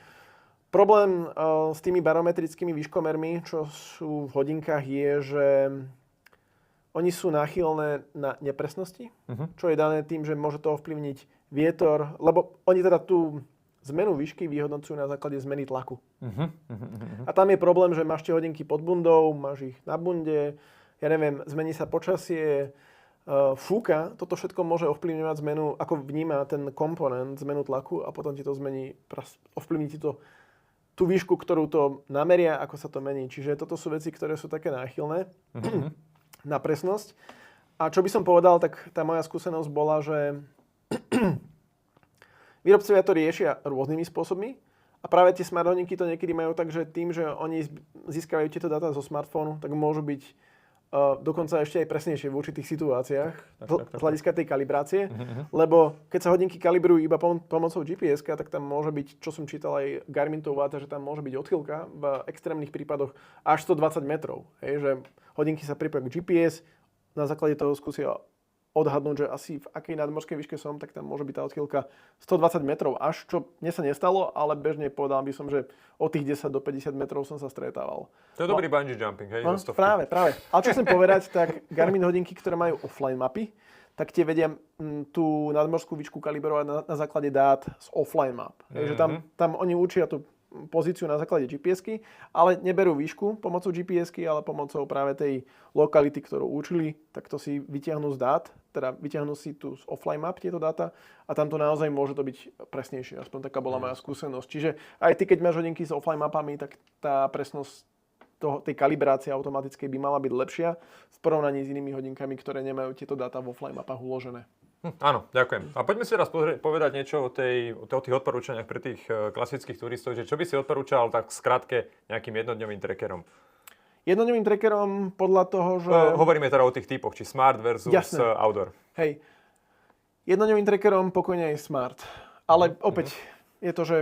Problém s tými barometrickými výškomermi, čo sú v hodinkách, je, že oni sú náchylné na nepresnosti, čo je dané tým, že môže to ovplyvniť vietor, lebo oni teda tú zmenu výšky vyhodnocujú na základe zmeny tlaku. A tam je problém, že máš tie hodinky pod bundou, máš ich na bunde, ja neviem, zmení sa počasie, fúka, toto všetko môže ovplyvňovať zmenu, ako vníma ten komponent, zmenu tlaku a potom ti to zmení, ovplyvní ti to tú výšku, ktorú to nameria, ako sa to mení. Čiže toto sú veci, ktoré sú také náchylné na presnosť. A čo by som povedal, tak tá moja skúsenosť bola, že výrobcovia to riešia rôznymi spôsobmi a práve tie smart hodinky to niekedy majú tak, že tým, že oni získavajú tieto dáta zo smartfónu, tak môžu byť dokonca ešte aj presnejšie v určitých situáciách z hľadiska tej kalibrácie, lebo keď sa hodinky kalibrujú iba pomocou GPS-ka, tak tam môže byť, čo som čítal aj Garmin to uvádza, že tam môže byť odchýlka v extrémnych prípadoch až 120 metrov. Hej, že hodinky sa pripoja k GPS, na základe toho skúsia odhadnúť, že asi v akej nadmorskej výške som, tak tam môže byť tá odchýlka 120 metrov až, čo mne sa nestalo, ale bežne povedal by som, že od tých 10 do 50 metrov som sa stretával. To je dobrý bungee jumping, hej? No, práve. Ale čo chcem povedať, tak Garmin hodinky, ktoré majú offline mapy, tak tie vedia tú nadmorskú výšku kalibrovať na základe dát z offline map. Takže tam oni učia tú pozíciu na základe GPS-ky, ale neberú výšku pomocou GPS-ky, ale pomocou práve tej lokality, ktorú učili, tak to si vytiahnú z dát, teda vytiahnú si tu z offline map tieto dáta a tam to naozaj môže to byť presnejšie. Aspoň taká bola moja skúsenosť. Čiže aj ty, keď máš hodinky s offline mapami, tak tá presnosť tej kalibrácie automatickej by mala byť lepšia v porovnaní s inými hodinkami, ktoré nemajú tieto dáta v offline mapách uložené. Áno, ďakujem. A poďme si teraz povedať niečo o tých odporúčaniach pre tých klasických turistov, že čo by si odporúčal tak skrátke nejakým jednodňovým trackerom? Jednodňovým trackerom podľa toho, že... Hovoríme teda o tých typoch, či smart versus outdoor. Hej. Jednodňovým trackerom pokojne aj smart. Ale opäť je to, že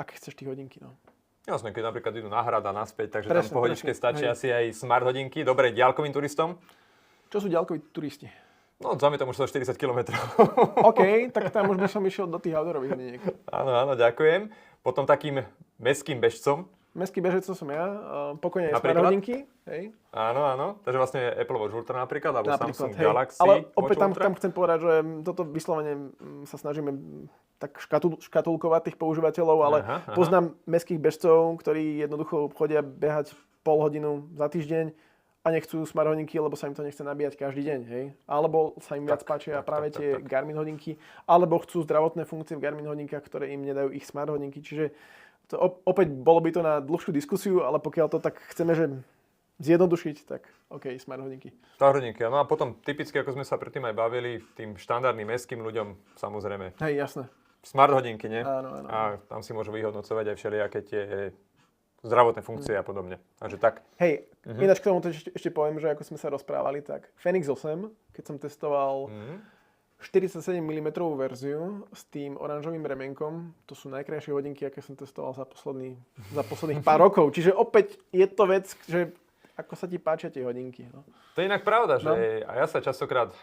aké chceš tie hodinky, no. Jasne, keď napríklad idú na hrad a naspäť, takže presne, tam pohodičke stačí asi aj smart hodinky. Dobre, ďalkovým turistom? Čo sú ďalkoví turisti? No, dáme tomu 140 km. OK, tak tam už by som išiel do tých outdoorových hodiniek. Áno, ďakujem. Potom takým mestským bežcom. Mestský bežec som ja, pokojne aj smart hodinky. Hej. Áno. Takže vlastne Apple Watch Ultra napríklad, alebo Samsung Galaxy. Ale opäť tam chcem povedať, že toto vyslovene sa snažíme tak škatulkovať tých používateľov, ale poznám mestských bežcov, ktorí jednoducho chodia behať pol hodinu za týždeň a nechcú smart hodinky, lebo sa im to nechce nabíjať každý deň, hej? Alebo sa im viac páčia práve tie Garmin hodinky, alebo chcú zdravotné funkcie v Garmin hodinkách, ktoré im nedajú ich smart hodinky. Čiže to opäť bolo by to na dlhšiu diskusiu, ale pokiaľ to tak chceme, že zjednodušiť, tak OK, smart hodinky. Smart hodinky, no a potom typicky, ako sme sa predtým aj bavili, tým štandardným mestským ľuďom, samozrejme. Hej, jasné. Smart hodinky, nie? Áno. A tam si môžu vyhodnocovať aj všelijaké tie zdravotné funkcie a podobne. Takže tak. Hej, ináč k tomu ešte poviem, že ako sme sa rozprávali, tak Fenix 8, keď som testoval 47 mm verziu s tým oranžovým remienkom, to sú najkrajšie hodinky, aké som testoval za posledných pár rokov. Čiže opäť je to vec, že ako sa ti páčia tie hodinky. No. To je inak pravda, že a ja sa častokrát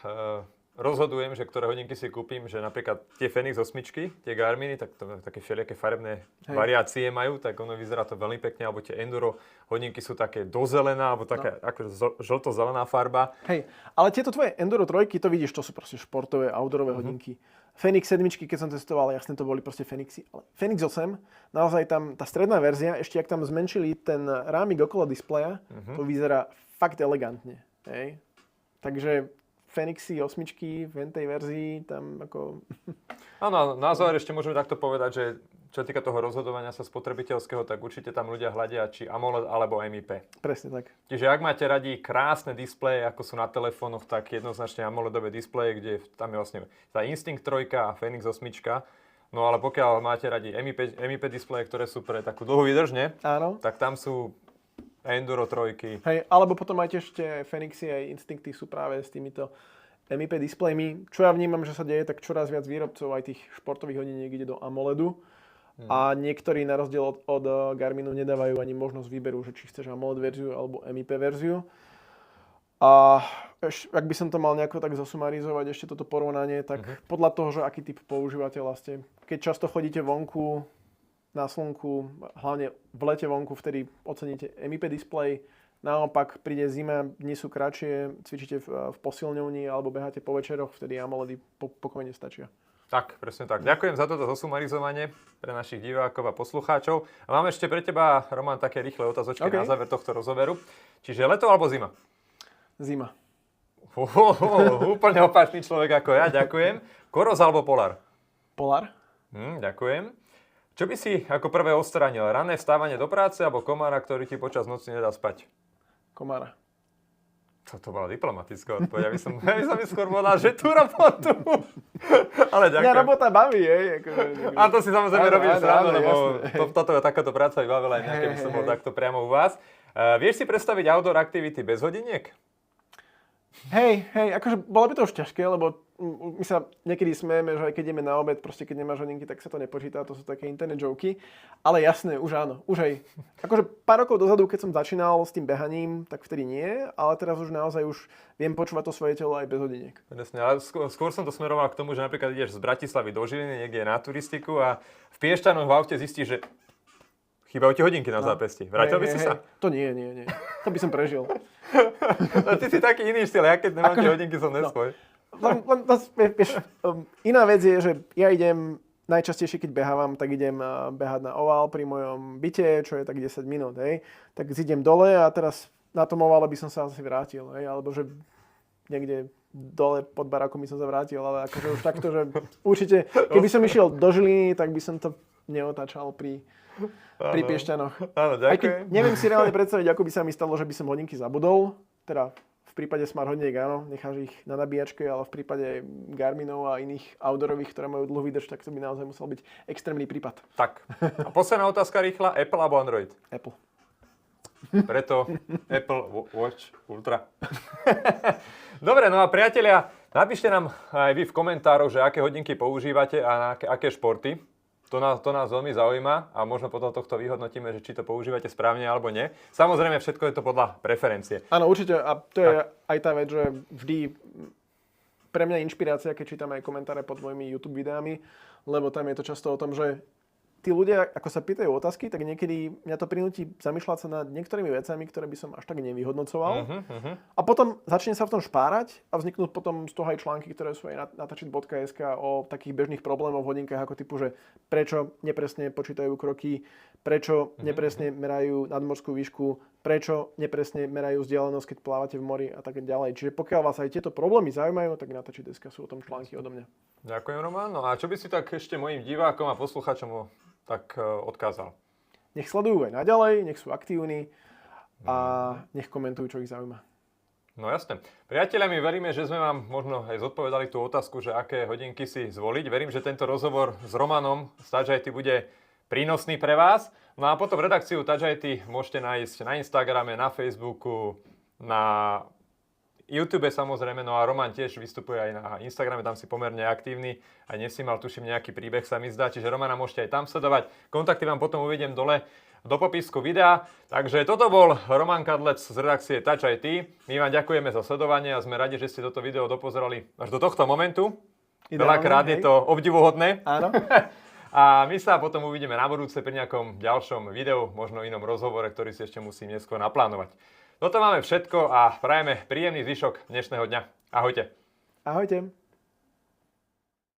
rozhodujem, že ktoré hodinky si kúpim, že napríklad tie Fenix 8, tie Garminy, tak to také všelijaké farebné variácie majú, tak ono vyzerá to veľmi pekne, alebo tie Enduro hodinky sú také dozelená, alebo taká ako žlto-zelená farba. Hej, ale tieto tvoje Enduro 3, to vidíš, to sú proste športové, outdoorové hodinky. Fenix 7, keď som testoval, jasne to boli proste Fenixy, ale Fenix 8, naozaj tam tá stredná verzia, ešte ak tam zmenšili ten rámik okolo displeja, to vyzerá fakt elegantne. Hej. Takže Fenixy 8 v tej verzii, tam ako... Áno, na záver ešte môžeme takto povedať, že čo týka toho rozhodovania sa spotrebiteľského, tak určite tam ľudia hľadia či AMOLED alebo MIP. Presne tak. Čiže ak máte radi krásne displeje, ako sú na telefónoch, tak jednoznačne AMOLEDové displeje, kde tam je vlastne tá Instinct 3 a Fenix 8. No ale pokiaľ máte radi MIP displeje, ktoré sú pre takú dlhú výdrž, tak tam sú Enduro 3. Hej, alebo potom aj ešte Fenixy aj Instincty sú práve s týmito MIP displejmi. Čo ja vnímam, že sa deje, tak čoraz viac výrobcov aj tých športových hodiniek ide do AMOLEDu. A niektorí na rozdiel od Garminu nedávajú ani možnosť výberu, že či chceš AMOLED verziu alebo MIP verziu. A ak by som to mal nejako tak zosumarizovať ešte toto porovnanie, tak podľa toho, že aký typ používateľa ste. Keď často chodíte vonku, na slnku, hlavne v lete vonku, vtedy oceníte MIP displej. Naopak príde zima, dni sú kratšie, cvičíte v posilňovni alebo beháte po večeroch, vtedy AMOLEDy pokojne stačia. Tak, presne tak. Ďakujem za toto zosumarizovanie pre našich divákov a poslucháčov. A mám ešte pre teba, Roman, také rýchle otázočky na záver tohto rozhovoru. Čiže leto alebo zima? Zima. Úplne opačný človek ako ja, ďakujem. Koros alebo Polar? Polar? Ďakujem. Čo by si ako prvé odstránil? Ranné vstávanie do práce alebo komára, ktorý ti počas noci nedá spať? Komára. To bola diplomatická odpoveď. Ja by som mi skôr povedal, že tú robotu. Ale ďakujem. Mňa robota baví, A to si samozrejme robíš srandu, lebo jasné. takáto práca by bavila aj mňa, keby som bol takto priamo u vás. Vieš si predstaviť outdoor aktivity bez hodiniek? Hej, akože bolo by to už ťažké, lebo my sa niekedy smejeme, že aj keď ideme na obed, proste keď nemáš hodinky, tak sa to nepočíta, to sú také internet joky. Ale jasné, už áno, už hej. Akože pár rokov dozadu, keď som začínal s tým behaním, tak vtedy nie, ale teraz už naozaj už viem počúvať to svoje telo aj bez hodiniek. Presne, ale skôr som to smeroval k tomu, že napríklad ideš z Bratislavy do Žiliny, niekde na turistiku a v Piešťanoch v aute zistíš, že chýbajú ti hodinky na zápesti. Vrátil by si sa? To nie. To by som prežil. No, ty si taký iný štýl, ja keď nemám tie hodinky, som nespoj. Iná vec je, že ja idem najčastejšie, keď behávam, tak idem behať na ovál pri mojom byte, čo je tak 10 minút, hej. Tak zidem dole a teraz na tom ovále by som sa asi vrátil, hej, alebo že niekde dole pod barákom by som sa vrátil, ale akože už takto, že určite, keby som išiel do Žiliny, tak by som to neotáčal pri Piešťanoch. Áno, Aj keď ďakujem. neviem si reálne predstaviť, ako by sa mi stalo, že by som hodinky zabudol, teda v prípade smart hodiniek áno, necháš ich na nabíjačke, ale v prípade Garminov a iných outdoorových, ktoré majú dlhú výdrž, tak to by naozaj musel byť extrémny prípad. Tak, a posledná otázka rýchla, Apple alebo Android? Apple. Preto Apple Watch Ultra. Dobre, no a priatelia, napíšte nám aj vy v komentároch, že aké hodinky používate a aké športy. To nás veľmi zaujíma a možno potom tohto vyhodnotíme, že či to používate správne alebo nie. Samozrejme, všetko je to podľa preferencie. Áno, určite. A to je aj tá vec, že vždy pre mňa inšpirácia, keď čítam aj komentáre pod mojimi YouTube videami, lebo tam je to často o tom, že tí ľudia, ako sa pýtajú otázky, tak niekedy mňa to prinúti zamýšľať sa nad niektorými vecami, ktoré by som až tak nevyhodnocoval. A potom začne sa v tom špárať a vzniknú potom z toho aj články, ktoré sú aj na touchit.sk o takých bežných problémoch v hodinkách, ako typu, že prečo nepresne počítajú kroky, prečo nepresne merajú nadmorskú výšku, prečo nepresne merajú vzdialenosť, keď plávate v mori a tak ďalej. Čiže pokiaľ vás aj tieto problémy zaujímajú, tak na touchit.sk sú o tom články odo mňa. Ďakujem, Roman. No a čo by si tak ešte mojim divákom a poslucháčom tak odkázal? Nech sledujú aj naďalej, nech sú aktívni a nech komentujú, čo ich zaujíma. No jasne. Priatelia, my veríme, že sme vám možno aj zodpovedali tú otázku, že aké hodinky si zvoliť. Verím, že tento rozhovor s Romanom z Touch IT bude prínosný pre vás. No a potom redakciu Touch IT môžete nájsť na Instagrame, na Facebooku, na YouTube samozrejme, no a Roman tiež vystupuje aj na Instagrame, tam si pomerne aktívny. Aj dnes si mal, tuším, nejaký príbeh sa mi zdá, čiže Romana môžete aj tam sledovať. Kontakty vám potom uvediem dole do popisku videa. Takže toto bol Roman Kadlec z redakcie Touch IT. My vám ďakujeme za sledovanie a sme radi, že ste toto video dopozerali až do tohto momentu. Veľakrát je to obdivuhodné. Áno. A my sa potom uvidíme na budúce pri nejakom ďalšom videu, možno inom rozhovore, ktorý si ešte musím neskôr naplánovať. Toto máme všetko a prajeme príjemný zvyšok dnešného dňa. Ahojte. Ahojte.